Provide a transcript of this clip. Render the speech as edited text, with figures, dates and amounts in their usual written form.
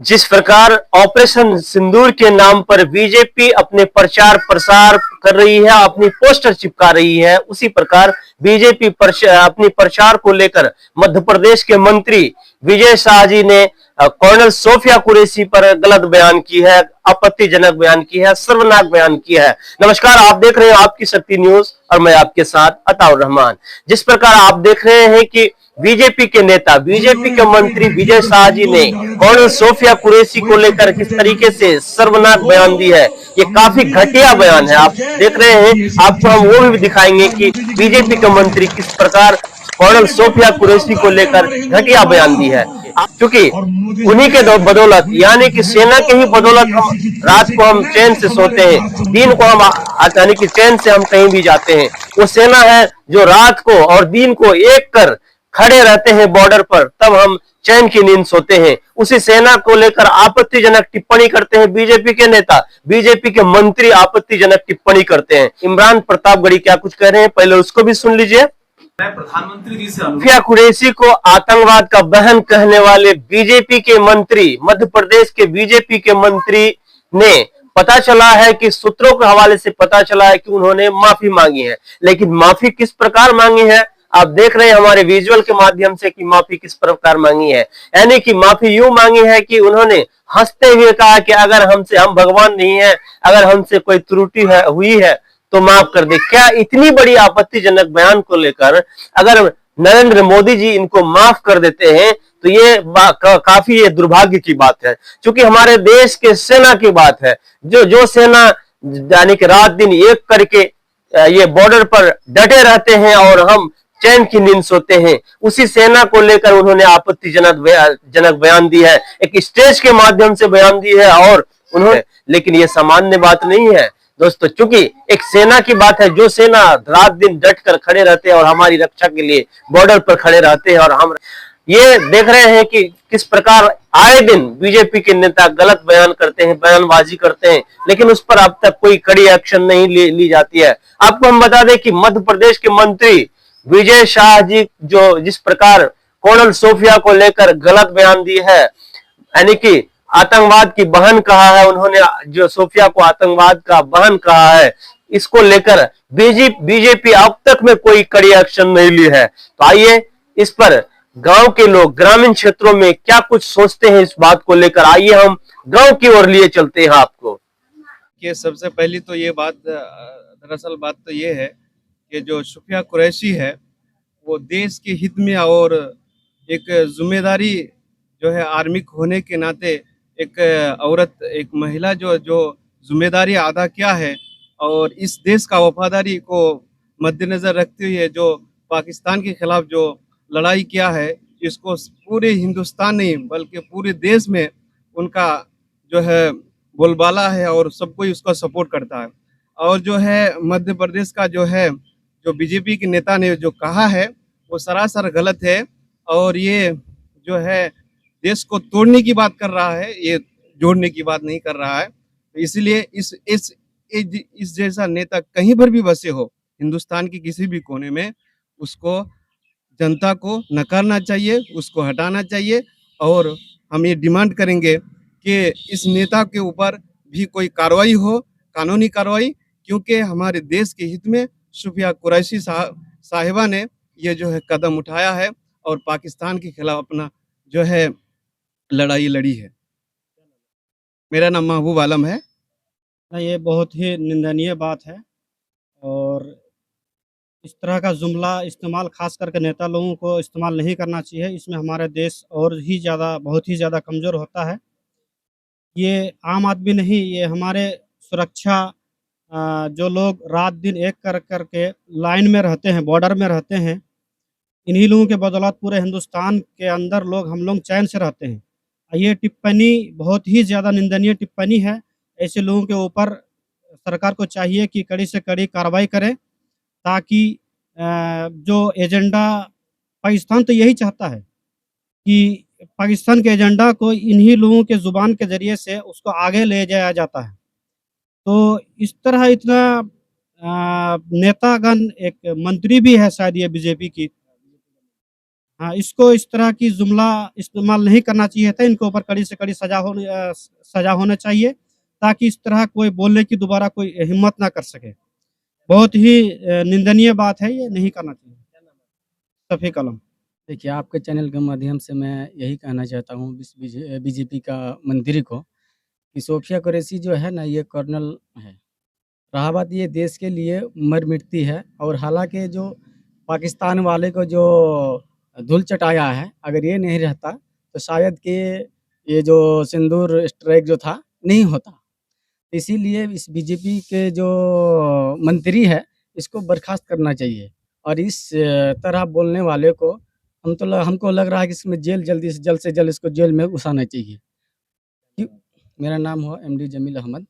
जिस प्रकार ऑपरेशन सिंदूर के नाम पर बीजेपी अपने प्रचार प्रसार कर रही है, अपनी पोस्टर चिपका रही है, उसी प्रकार बीजेपी अपनी प्रचार को लेकर मध्य प्रदेश के मंत्री विजय शाह जी ने कर्नल सोफिया कुरैशी पर गलत बयान की है, आपत्तिजनक बयान की है, सर्वनाक बयान किया है। नमस्कार, आप देख रहे हैं आपकी शक्ति न्यूज और मैं आपके साथ अताउर रहमान। जिस प्रकार आप देख रहे हैं कि बीजेपी के नेता, बीजेपी के मंत्री विजय शाह जी ने कर्नल सोफिया कुरैशी को लेकर किस तरीके से सर्वनाक बयान दी है, ये काफी घटिया बयान है। आप देख रहे हैं, आपको हम वो भी दिखाएंगे कि बीजेपी के मंत्री किस प्रकार कर्नल सोफिया कुरैशी को लेकर घटिया बयान दी है। क्योंकि उन्हीं के बदौलत, यानी कि सेना के ही बदौलत हम रात को हम चैन से सोते हैं, दिन को हम यानी कि चैन से हम कहीं भी जाते हैं। वो सेना है जो रात को और दिन को एक कर खड़े रहते हैं बॉर्डर पर, तब हम चैन की नींद सोते हैं। उसी सेना को लेकर आपत्तिजनक टिप्पणी करते हैं बीजेपी के नेता, बीजेपी के मंत्री आपत्तिजनक टिप्पणी करते हैं। इमरान प्रतापगढ़ी क्या कुछ कह रहे हैं, पहले उसको भी सुन लीजिए। मैं प्रधानमंत्री जी से सोफिया कुरैशी को आतंकवाद का बहन कहने वाले बीजेपी के मंत्री, मध्य प्रदेश के बीजेपी के मंत्री ने, पता चला है कि सूत्रों के हवाले से पता चला है कि उन्होंने माफी मांगी है। लेकिन माफी किस प्रकार मांगी है, आप देख रहे हैं हमारे विजुअल के माध्यम से कि माफी किस प्रकार मांगी है। यानी कि माफी यूं मांगी है कि उन्होंने हंसते हुए कहा कि अगर हमसे, हम भगवान नहीं है, अगर हमसे कोई त्रुटि हुई है तो माफ कर दे। क्या इतनी बड़ी आपत्तिजनक बयान को लेकर अगर नरेंद्र मोदी जी इनको माफ कर देते हैं तो ये काफी ये दुर्भाग्य की बात है, क्योंकि हमारे देश के सेना की बात है, जो सेना यानी कि रात दिन एक करके ये बॉर्डर पर डटे रहते हैं और हम चैन की नींद सोते हैं। उसी सेना को लेकर उन्होंने आपत्तिजनक बयान दी है, एक स्टेज के माध्यम से बयान दी है और उन्होंने, लेकिन ये सामान्य बात नहीं है दोस्तों, क्योंकि एक सेना की बात है, जो सेना रात दिन डट कर खड़े रहते हैं और हमारी रक्षा के लिए बॉर्डर पर खड़े रहते हैं। और हम ये देख रहे हैं कि किस प्रकार आए दिन बीजेपी के नेता गलत बयान करते हैं, बयानबाजी करते हैं, लेकिन उस पर अब तक कोई कड़ी एक्शन नहीं ली जाती है। आपको हम बता दें कि मध्य प्रदेश के मंत्री विजय शाह जी जो जिस प्रकार कर्नल सोफिया को लेकर गलत बयान दी है, यानी कि आतंकवाद की बहन कहा है उन्होंने, जो सोफिया को आतंकवाद का बहन कहा है, इसको लेकर बीजेपी अब तक में कोई कड़ी एक्शन नहीं ली है। तो आइए इस पर गांव के लोग ग्रामीण क्षेत्रों में क्या कुछ सोचते हैं इस बात को लेकर, आइए हम गांव की ओर लिए चलते हैं आपको। कि सबसे पहली तो ये बात, दरअसल बात तो ये है कि जो सोफिया कुरैशी है वो देश के हित में और एक जिम्मेदारी जो है आर्मी होने के नाते एक औरत, एक महिला जो जो जिम्मेदारी अदा किया है और इस देश का वफादारी को मद्देनज़र रखते हुए जो पाकिस्तान के खिलाफ जो लड़ाई किया है, इसको पूरे हिंदुस्तान नहीं बल्कि पूरे देश में उनका जो है बोलबाला है और सब कोई उसका सपोर्ट करता है। और जो है मध्य प्रदेश का जो है, जो बीजेपी के नेता ने जो कहा है वो सरासर गलत है और ये जो है देश को तोड़ने की बात कर रहा है, ये जोड़ने की बात नहीं कर रहा है। तो इसलिए इस जैसा नेता कहीं पर भी बसे हो हिंदुस्तान की किसी भी कोने में, उसको जनता को नकारना चाहिए, उसको हटाना चाहिए। और हम ये डिमांड करेंगे कि इस नेता के ऊपर भी कोई कार्रवाई हो, कानूनी कार्रवाई, क्योंकि हमारे देश के हित में सोफिया कुरैशी साहिबा ने ये जो है कदम उठाया है और पाकिस्तान के खिलाफ अपना जो है लड़ाई लड़ी है। मेरा नाम महबूब आलम है। ये बहुत ही निंदनीय बात है और इस तरह का जुमला इस्तेमाल ख़ास करके नेता लोगों को इस्तेमाल नहीं करना चाहिए। इसमें हमारा देश और ही ज़्यादा, बहुत ही ज़्यादा कमज़ोर होता है। ये आम आदमी नहीं, ये हमारे सुरक्षा जो लोग रात दिन एक कर के लाइन में रहते हैं, बॉर्डर में रहते हैं, इन्हीं लोगों के बदौलत पूरे हिंदुस्तान के अंदर हम लोग चैन से रहते हैं। ये टिप्पणी बहुत ही ज़्यादा निंदनीय टिप्पणी है। ऐसे लोगों के ऊपर सरकार को चाहिए कि कड़ी से कड़ी कार्रवाई करे, ताकि जो एजेंडा पाकिस्तान तो यही चाहता है कि पाकिस्तान के एजेंडा को इन्हीं लोगों के ज़ुबान के ज़रिए से उसको आगे ले जाया जाता है। तो इस तरह इतना नेतागण, एक मंत्री भी है शायद ये बीजेपी की, हाँ, इसको इस तरह की जुमला इस्तेमाल नहीं करना चाहिए था। इनके ऊपर कड़ी से कड़ी सज़ा होना चाहिए, ताकि इस तरह कोई बोलने की दोबारा कोई हिम्मत ना कर सके। बहुत ही निंदनीय बात है, ये नहीं करना चाहिए। शफ़ीक आलम। देखिए, आपके चैनल के माध्यम से मैं यही कहना चाहता हूँ बीजेपी का मंत्री को कि सोफिया कुरैशी जो है ना, ये कर्नल है। रहा बात ये देश के लिए मर मिटती है, और हालाँकि जो पाकिस्तान वाले को जो धूल चटाया है, अगर ये नहीं रहता तो शायद कि ये जो सिंदूर स्ट्राइक जो था नहीं होता। इसीलिए इस बीजेपी के जो मंत्री है, इसको बर्खास्त करना चाहिए, और इस तरह बोलने वाले को हमको लग रहा है कि इसमें जेल जल्द से जल्द इसको जेल में घुसाना चाहिए। मेरा नाम हुआ एमडी जमील अहमद।